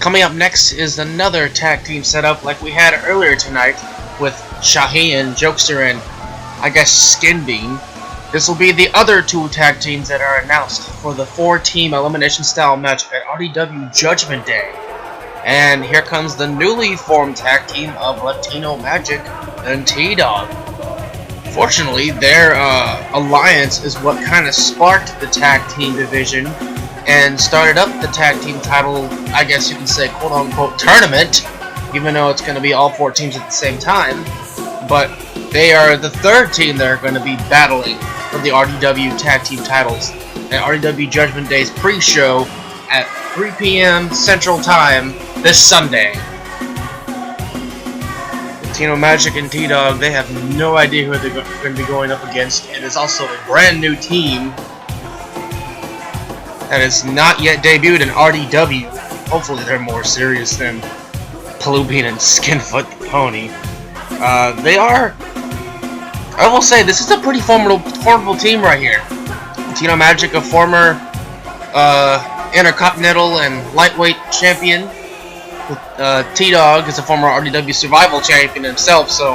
Coming up next is another tag team setup like we had earlier tonight with Shaihee and Jokester and, I guess, Skin Bean. This will be the other two tag teams that are announced for the 4-team elimination style match at RDW Judgment Day. And here comes the newly formed tag team of Latino Magic and T-Dogg. Fortunately, their alliance is what kind of sparked the tag team division and started up the tag team title, I guess you can say, quote-unquote, tournament, even though it's going to be all 4 teams at the same time. But they are the third team that are going to be battling for the RDW tag team titles at RDW Judgment Day's pre-show at 3 p.m. Central Time this Sunday. Latino Magic and T-Dogg, they have no idea who they're going to be going up against. It is also a brand new team that is not yet debuted in RDW. Hopefully they're more serious than Pelubian and Skinfoot the Pony. They are, I will say, this is a pretty formidable team right here. Latino Magic, a former Intercontinental and Lightweight champion. T-Dogg is a former RDW Survival champion himself, so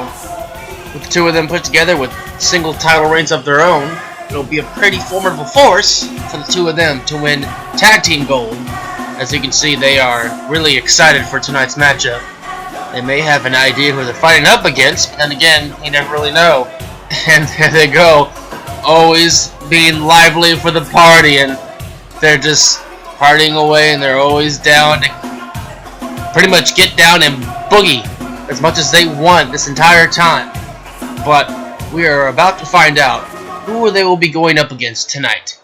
with the two of them put together with single title reigns of their own, it'll be a pretty formidable force for the two of them to win tag team gold. As you can see, they are really excited for tonight's matchup. They may have an idea who they're fighting up against, but then again, you never really know. And there they go, always being lively for the party, and they're just partying away, and they're always down to pretty much get down and boogie as much as they want this entire time. But we are about to find out who they will be going up against tonight.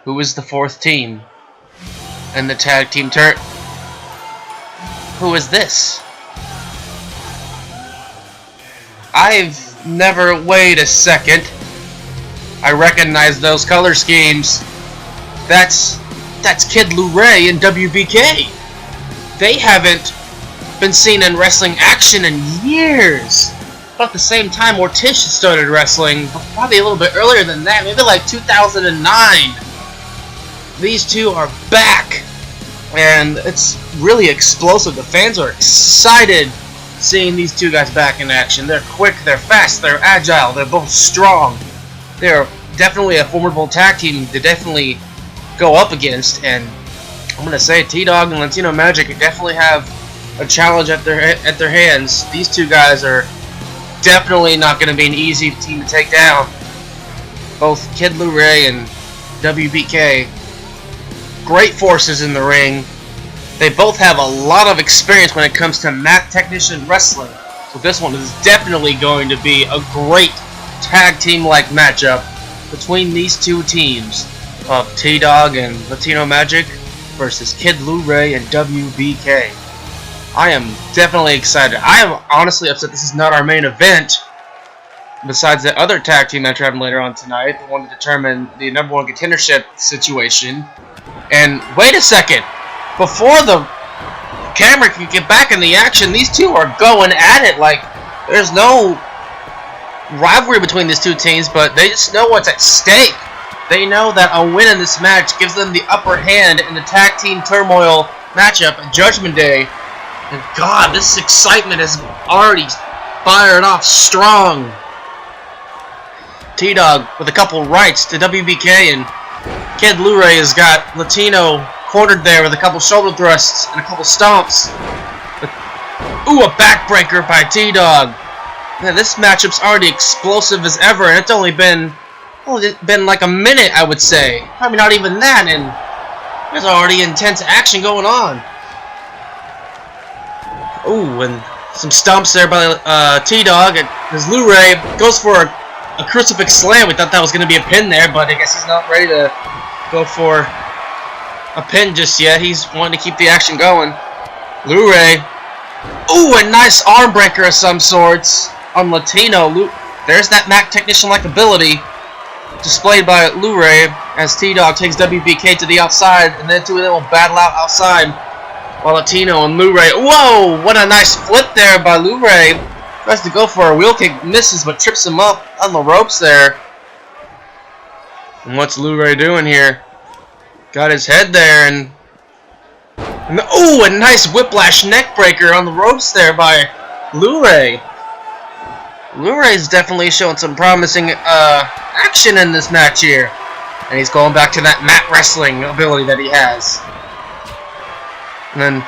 Who is the 4th team and the tag team turn? Who is this? I've never... Wait a second. I recognize those color schemes. That's Kid Luray and WBK. They haven't been seen in wrestling action in years. About the same time Morticia started wrestling, probably a little bit earlier than that, maybe like 2009. These two are back, and it's really explosive. The fans are excited seeing these two guys back in action. They're quick, they're fast, they're agile, they're both strong. They're definitely a formidable tag team to definitely go up against, and I'm gonna say T-Dogg and Latino Magic definitely have a challenge at their hands. These two guys are definitely not going to be an easy team to take down. Both Kid Luray and WBK, great forces in the ring. They both have a lot of experience when it comes to mat technician wrestling. So this one is definitely going to be a great tag team-like matchup between these two teams of T-Dogg and Latino Magic versus Kid Luray and WBK. I am definitely excited. I am honestly upset this is not our main event. Besides the other tag team match we're having later on tonight, the one to determine the #1 contendership situation. And wait a second, before the camera can get back in the action, these two are going at it like there's no rivalry between these two teams, but they just know what's at stake. They know that a win in this match gives them the upper hand in the tag team turmoil matchup at Judgment Day. And God, this excitement has already fired off strong. T-Dogg with a couple rights to WBK, and Kid Luray has got Latino cornered there with a couple shoulder thrusts and a couple stomps. Ooh, a backbreaker by T-Dogg. Man, this matchup's already explosive as ever, and it's only been like a minute, I would say. Probably not even that, and there's already intense action going on. Ooh, and some stomps there by T-Dogg, as Luray goes for a crucifix slam. We thought that was going to be a pin there, but I guess he's not ready to go for a pin just yet. He's wanting to keep the action going. Luray. Ooh, a nice arm breaker of some sorts on Latino. There's that Mac technician-like ability displayed by Luray as T-Dogg takes WBK to the outside, and then two of them will battle out outside while Latino and Luray. Whoa! What a nice flip there by Luray. Tries to go for a wheel kick, misses, but trips him up on the ropes there. And what's Luray doing here? Got his head there, and And ooh, a nice whiplash neck breaker on the ropes there by Blu-ray. Blu-ray's definitely showing some promising action in this match here. And he's going back to that mat wrestling ability that he has. And then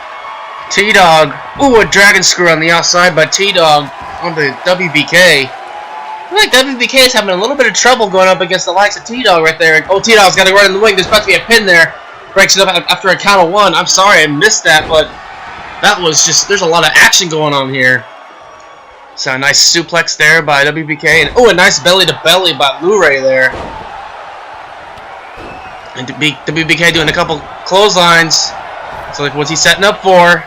T-Dogg, ooh, a dragon screw on the outside by T-Dogg on the WBK. I feel like WBK is having a little bit of trouble going up against the likes of T-Dogg right there. Oh, T-Dogg's got to run in the wing. There's about to be a pin there. Breaks it up after a count of 1. I'm sorry I missed that, but that was just, there's a lot of action going on here. So a nice suplex there by WBK. And oh, a nice belly-to-belly by Blu-ray there. And WBK doing a couple clotheslines. So like, what's he setting up for?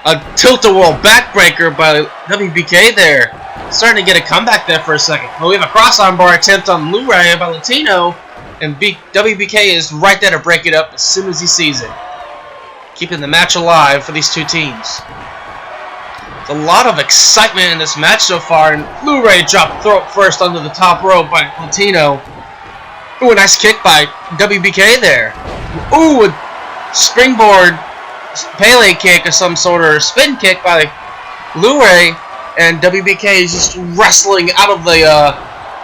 A tilt-a-whirl backbreaker by WBK there. Starting to get a comeback there for a second. Well, we have a cross-arm bar attempt on Blu-ray by Latino. And WBK is right there to break it up as soon as he sees it. Keeping the match alive for these two teams. There's a lot of excitement in this match so far. And Blu-ray dropped throat first under the top rope by Latino. Ooh, a nice kick by WBK there. Ooh, a springboard Pele kick of some sort, or a spin kick by Blu-ray. And WBK is just wrestling out of the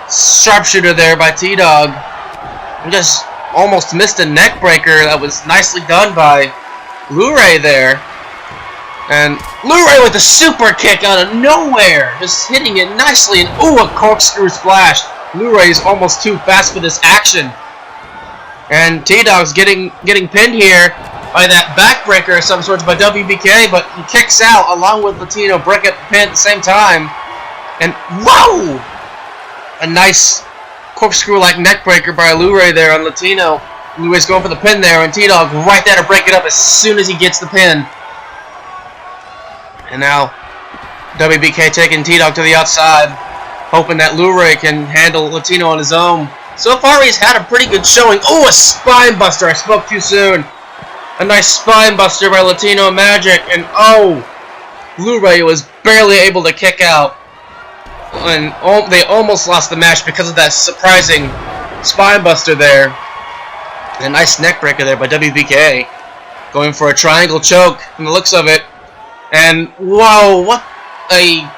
sharpshooter there by T-Dogg. Just almost missed a neck breaker that was nicely done by Blu-ray there. And Blu-ray with a super kick out of nowhere, just hitting it nicely, and ooh, a corkscrew splash. Blu-ray is almost too fast for this action. And T-Dogg's getting pinned here by that backbreaker of some sorts by WBK, but he kicks out along with Latino, break up the pin at the same time. And whoa! A nice corkscrew-like neck breaker by Blu-ray there on Latino. Blu-ray's going for the pin there, and T-Dogg right there to break it up as soon as he gets the pin. And now WBK taking T-Dogg to the outside, hoping that Blu-ray can handle Latino on his own. So far he's had a pretty good showing. Oh, a spine buster. I spoke too soon. A nice spine buster by Latino Magic, and oh, Blu-ray was barely able to kick out. And they almost lost the match because of that surprising spine buster there. And a nice neck breaker there by WBK. Going for a triangle choke from the looks of it. And whoa, what a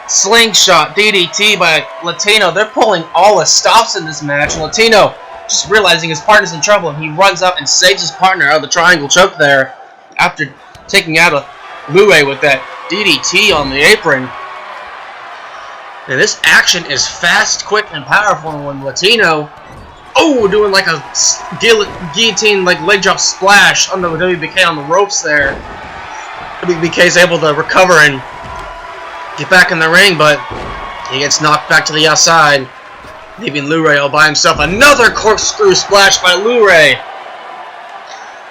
slingshot DDT by Latino. They're pulling all the stops in this match. Latino just realizing his partner's in trouble, and he runs up and saves his partner out of the triangle choke there after taking out a Blu-ray with that DDT on the apron. And this action is fast, quick, and powerful when Latino, oh, doing like a guillotine, like leg drop splash on the WBK on the ropes there. WBK is able to recover and get back in the ring, but he gets knocked back to the outside, leaving Blu-ray all by himself. Another corkscrew splash by Blu-ray.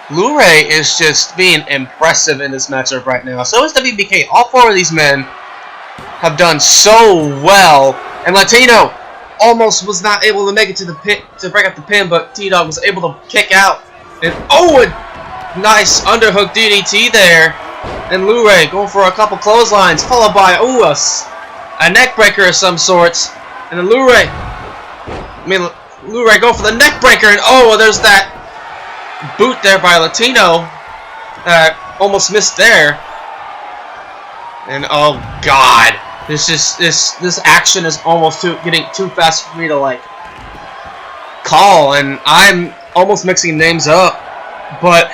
Blu-ray is just being impressive in this matchup right now. So is WBK. All four of these men have done so well, and Latino almost was not able to make it to the pit to break up the pin, but T-Dogg was able to kick out. And oh, a nice underhook DDT there. And Blu-ray going for a couple clotheslines, followed by ooh, a neck breaker of some sorts. And then Blu-ray going for the neck breaker, and oh, there's that boot there by Latino that almost missed there. And oh god, this action is almost getting too fast for me to like call, and I'm almost mixing names up. But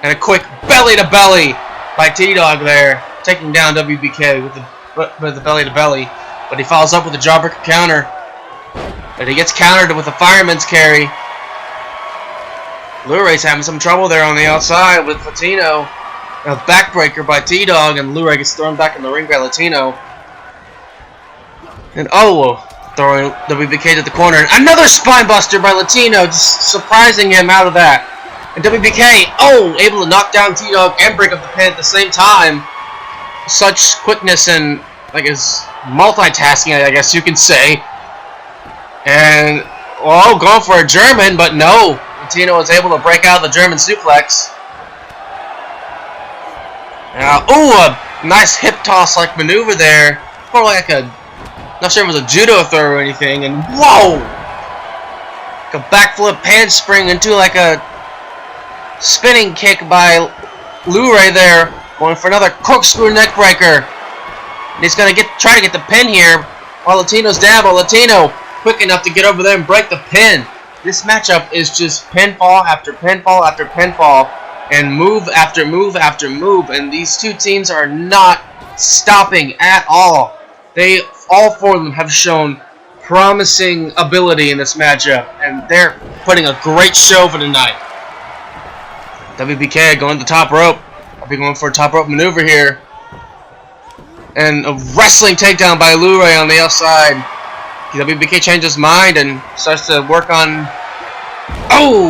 and a quick belly to belly by T-Dogg there, taking down WBK with the belly to belly. But he follows up with a jawbreaker counter, but he gets countered with a fireman's carry. Blu-ray's having some trouble there on the outside with Latino. A backbreaker by T-Dogg, and Blu-ray gets thrown back in the ring by Latino. And oh, throwing WBK to the corner. And another spinebuster by Latino, just surprising him out of that. And WBK, oh, able to knock down T-Dogg and break up the pin at the same time. Such quickness and, I guess, multitasking, I guess you can say. And, well, going for a German, but no. Latino was able to break out of the German suplex. Ooh, a nice hip toss-like maneuver there. More like not sure if it was a judo throw or anything. And whoa! Like a backflip handspring into like a Spinning kick by Lou-Ray there. Going for another corkscrew neckbreaker. And he's going to try to get the pin here. While Latino's down, but Latino quick enough to get over there and break the pin. This matchup is just pinfall after pinfall after pinfall. And move after move after move. And these two teams are not stopping at all. All four of them have shown promising ability in this matchup. And they're putting a great show for tonight. WBK going to the top rope. I'll be going for a top rope maneuver here. And a wrestling takedown by Lou-Ray on the outside. WBK changes his mind and starts to work on...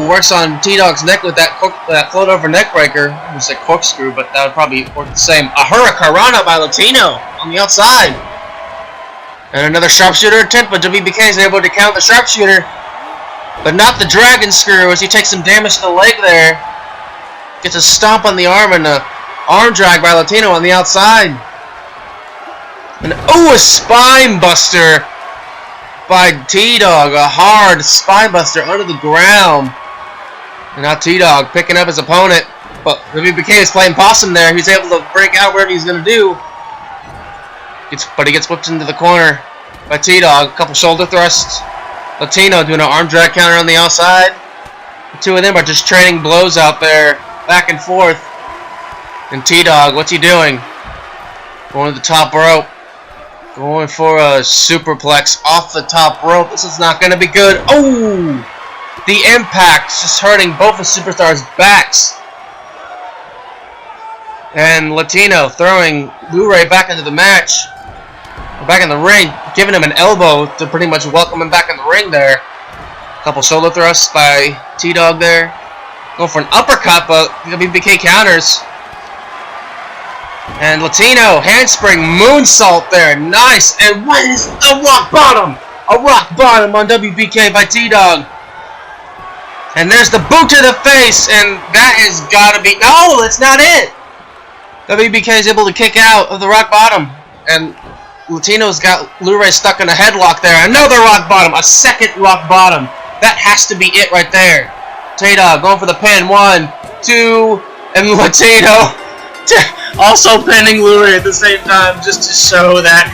works on T-Dogg's neck with that float over neck breaker. I would say corkscrew, but that would probably work the same. A hurricanrana by Latino on the outside. And another sharpshooter attempt, but WBK is able to count the sharpshooter. But not the dragon screw as he takes some damage to the leg there. Gets a stomp on the arm and a arm drag by Latino on the outside. And a spine buster by T-Dogg. A hard spine buster under the ground. And now T-Dogg picking up his opponent. But WBK is playing possum there. He's able to break out whatever he's going to do. But he gets whipped into the corner by T-Dogg. A couple shoulder thrusts. Latino doing an arm drag counter on the outside. The two of them are just trading blows out there. Back and forth. And T-Dogg, what's he doing? Going to the top rope. Going for a superplex off the top rope. This is not going to be good. Oh! The impact just hurting both the superstars' backs. And Latino throwing Lou-Ray back into the match. Back in the ring. Giving him an elbow to pretty much welcome him back in the ring there. A couple shoulder thrusts by T-Dogg there. Going for an uppercut, but WBK counters. And Latino, handspring, moonsault there. Nice. And what is a rock bottom? A rock bottom on WBK by T-Dogg. And there's the boot to the face. And that has got to be... No, that's not it. WBK is able to kick out of the rock bottom. And Latino's got Lou-Ray stuck in a headlock there. Another rock bottom. A second rock bottom. That has to be it right there. T-Dogg going for the pin. 1, 2, and Latino... also pinning Lou-Ray at the same time just to show that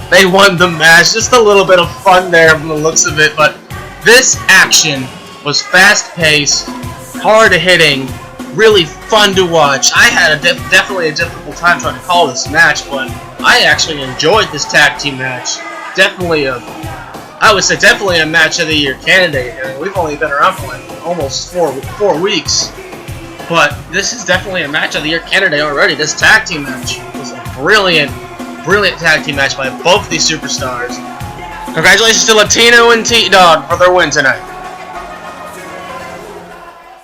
they won the match. Just a little bit of fun there from the looks of it. But this action was fast-paced, hard-hitting, really fun to watch. I had definitely a difficult time trying to call this match, but I actually enjoyed this tag team match. I would say definitely a match of the year candidate. I mean, we've only been around for like almost four weeks. But this is definitely a match of the year candidate already. This tag team match was a brilliant tag team match by both these superstars. Congratulations to Latino and T-Dogg for their win tonight.